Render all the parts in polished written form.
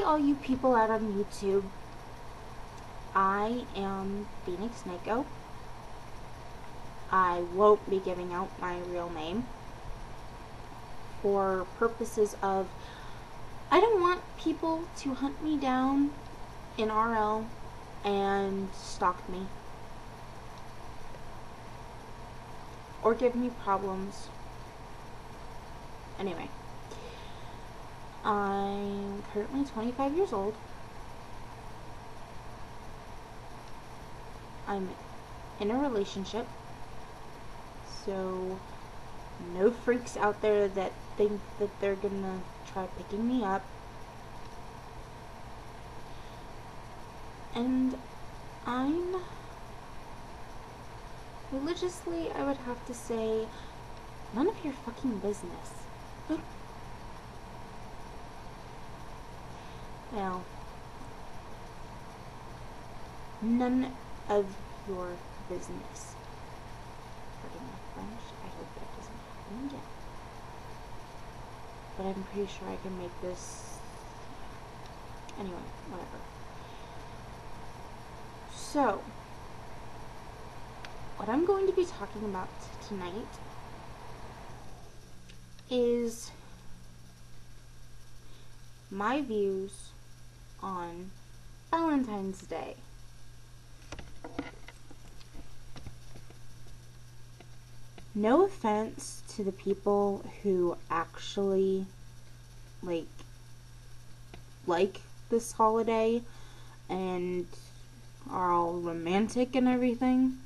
all you people out on YouTube. I am Phoenix Mako. I won't be giving out my real name for purposes of I don't want people to hunt me down in RL and stalk me or give me problems. Anyway, I'm currently 25 years old. I'm in a relationship, so no freaks out there that think that they're gonna try picking me up. And I'm religiously, I would have to say, none of your fucking business. Now, none of your business. Pardon my French, I hope that doesn't happen again. But I'm pretty sure I can make this. Anyway, whatever. So, what I'm going to be talking about tonight is my views on Valentine's Day. No offense to the people who actually like this holiday and are all romantic and everything.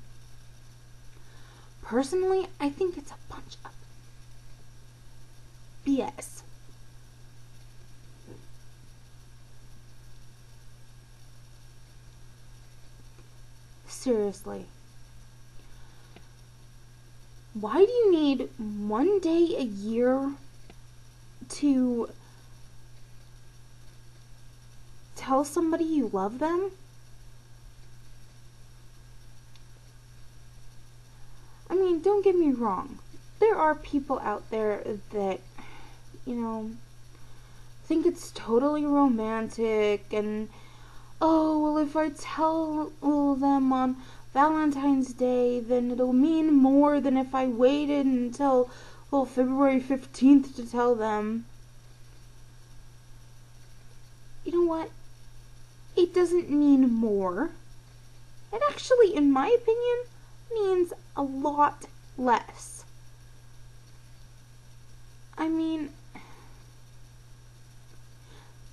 Personally, I think it's a bunch of BS. Seriously. Why do you need one day a year to tell somebody you love them? I mean, don't get me wrong. There are people out there that, think it's totally romantic and, oh, well, if I tell them on Valentine's Day, then it'll mean more than if I waited until, February 15th to tell them. You know what? It doesn't mean more. It actually, in my opinion, means a lot less. I mean,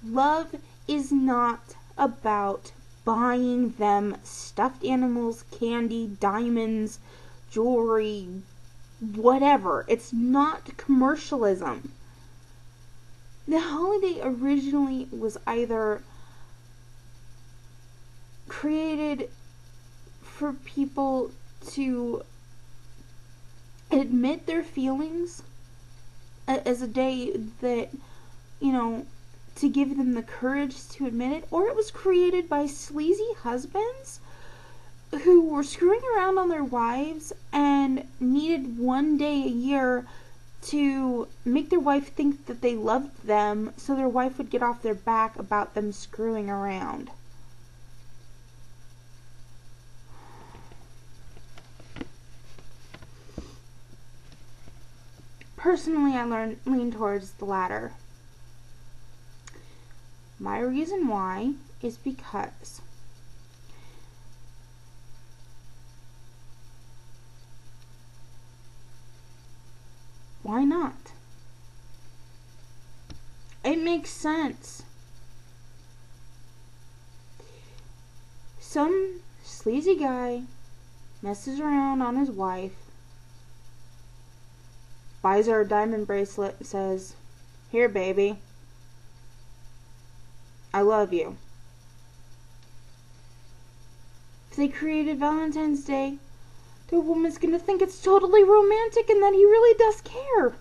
love is not about buying them stuffed animals, candy, diamonds, jewelry, whatever. It's not commercialism. The holiday originally was either created for people to admit their feelings as a day that, to give them the courage to admit it, or it was created by sleazy husbands who were screwing around on their wives and needed one day a year to make their wife think that they loved them so their wife would get off their back about them screwing around. Personally, I lean towards the latter. My reason why is because why not? It makes sense. Some sleazy guy messes around on his wife, buys her a diamond bracelet, and says, "Here, baby, I love you." If they created Valentine's Day, the woman's gonna think it's totally romantic and that he really does care.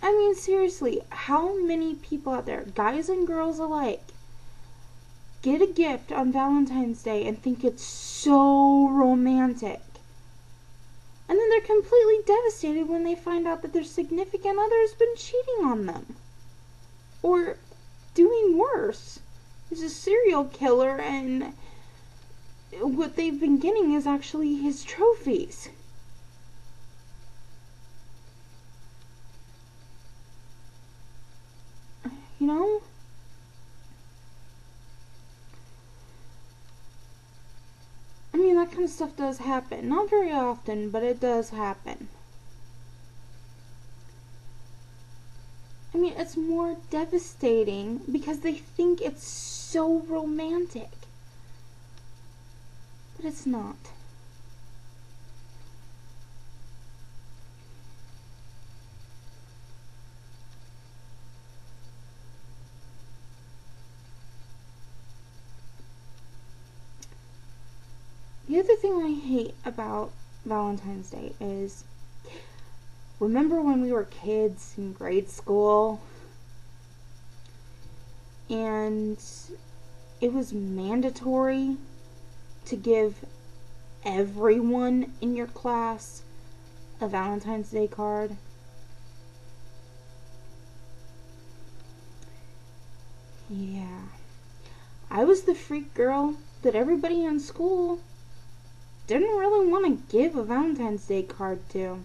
I mean, seriously, how many people out there, guys and girls alike, get a gift on Valentine's Day and think it's so romantic? And then they're completely devastated when they find out that their significant other has been cheating on them. or doing worse. He's a serial killer, and what they've been getting is actually his trophies. You know? I mean, that kind of stuff does happen. Not very often, but it does happen. I mean, it's more devastating because they think it's so romantic. But it's not. The other thing I hate about Valentine's Day is, remember when we were kids in grade school and it was mandatory to give everyone in your class a Valentine's Day card? Yeah. I was the freak girl that everybody in school didn't really want to give a Valentine's Day card to,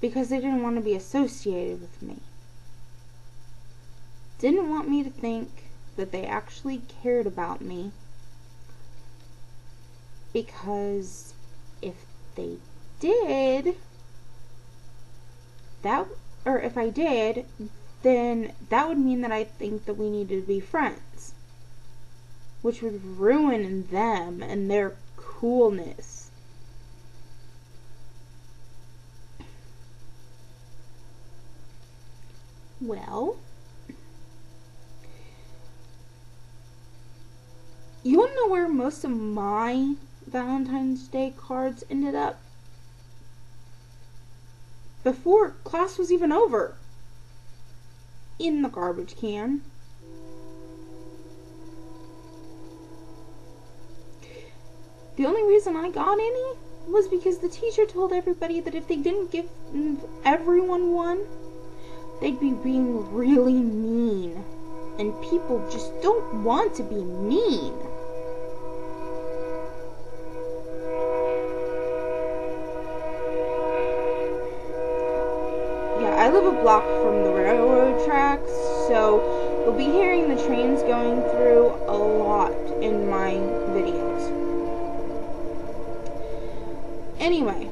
because they didn't want to be associated with me. Didn't want me to think that they actually cared about me, because if they did, if I did, then that would mean that I think that we needed to be friends, which would ruin them and their coolness. Well, you want to know where most of my Valentine's Day cards ended up? Before class was even over. In the garbage can. The only reason I got any was because the teacher told everybody that if they didn't give everyone one, they'd be being really mean. And people just don't want to be mean. Yeah, I live a block from the railroad tracks, so you'll be hearing the trains going through a lot in my videos. Anyway,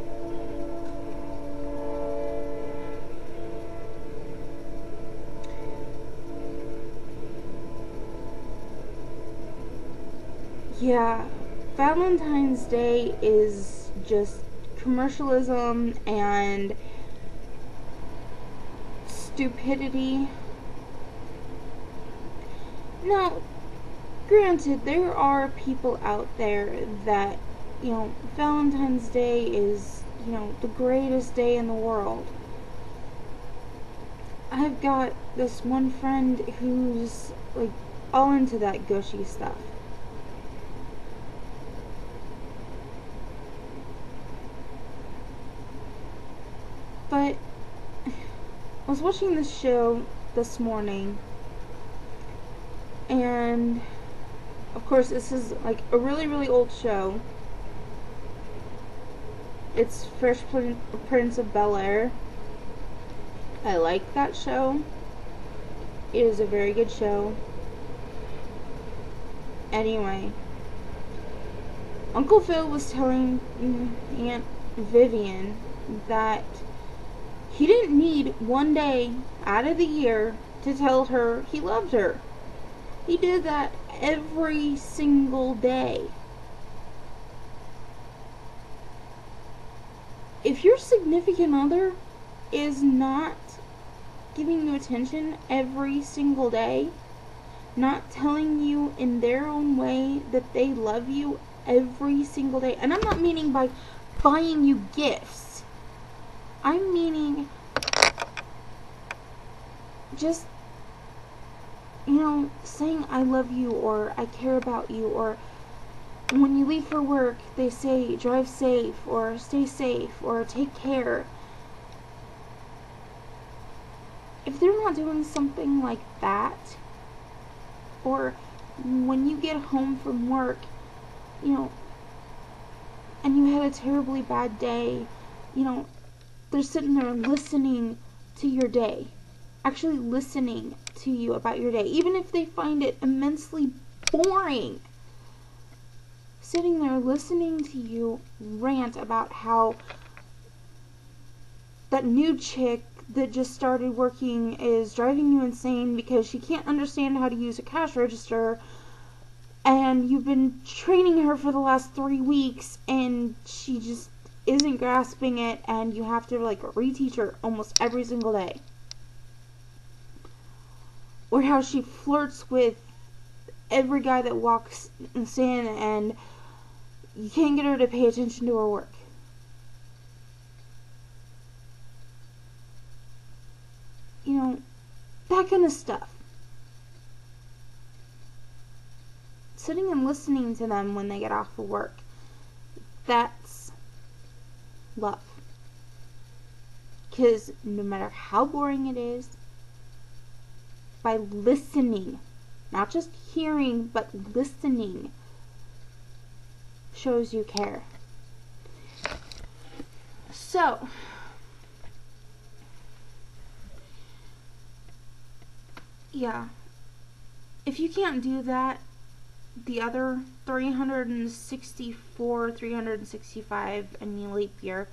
yeah, Valentine's Day is just commercialism and stupidity. Now, granted, there are people out there that, Valentine's Day is, the greatest day in the world. I've got this one friend who's, all into that gushy stuff. But I was watching this show this morning, and of course this is a really, really old show. It's Fresh Prince of Bel-Air. I like that show. It is a very good show. Anyway, Uncle Phil was telling Aunt Vivian that he didn't need one day out of the year to tell her he loved her. He did that every single day. If your significant other is not giving you attention every single day, not telling you in their own way that they love you every single day, and I'm not meaning by buying you gifts, I'm meaning just, saying I love you, or I care about you, or when you leave for work, they say drive safe, or stay safe, or take care. if they're not doing something like that, or when you get home from work, you know, and you had a terribly bad day, you know, they're sitting there listening to your day, actually listening to you about your day, even if they find it immensely boring, sitting there listening to you rant about how that new chick that just started working is driving you insane because she can't understand how to use a cash register, and you've been training her for the last 3 weeks and she just isn't grasping it, and you have to like reteach her almost every single day. Or how she flirts with every guy that walks in and you can't get her to pay attention to her work. You know, that kind of stuff. Sitting and listening to them when they get off of work. That's love. Because no matter how boring it is, by listening, not just hearing, but listening, shows you care. So, yeah, if you can't do that, the other 364, 365, any leap year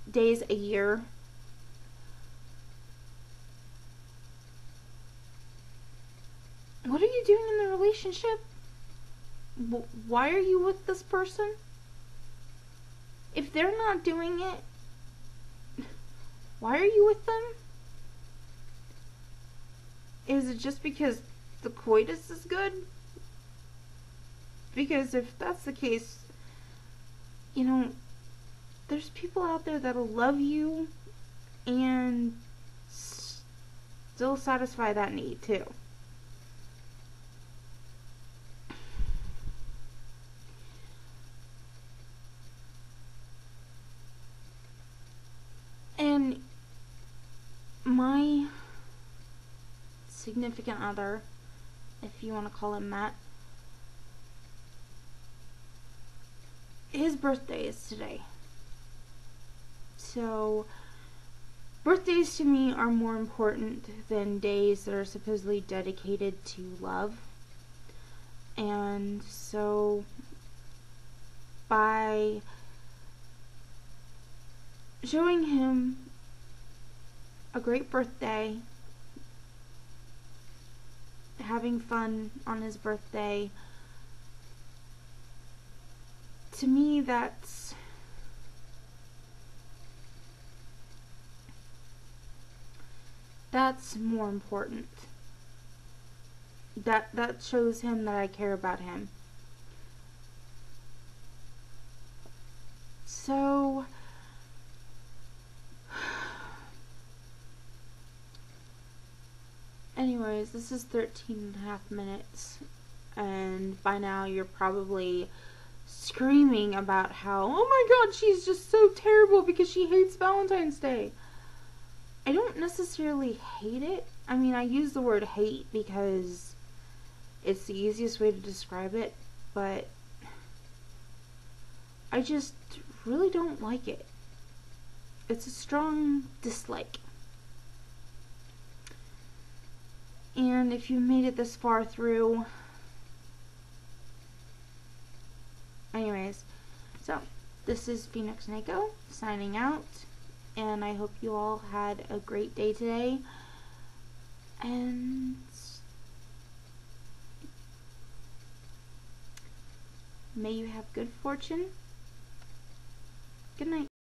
days a year, what are you doing in the relationship? Why are you with this person? If they're not doing it, why are you with them? Is it just because the coitus is good? Because if that's the case, you know, there's people out there that'll love you and still satisfy that need too. And my significant other, if you want to call him that, his birthday is today. So, birthdays to me are more important than days that are supposedly dedicated to love. And so, by showing him a great birthday, having fun on his birthday, to me that's more important. That shows him that I care about him. So anyways, this is 13 and a half minutes, and by now you're probably screaming about how, oh my god, she's just so terrible because she hates Valentine's Day. I don't necessarily hate it. I mean, I use the word hate because it's the easiest way to describe it, but I just really don't like it. It's a strong dislike. And if you made it this far through, anyways, so this is Phoenix Nako signing out, and I hope you all had a great day today, and may you have good fortune. Good night.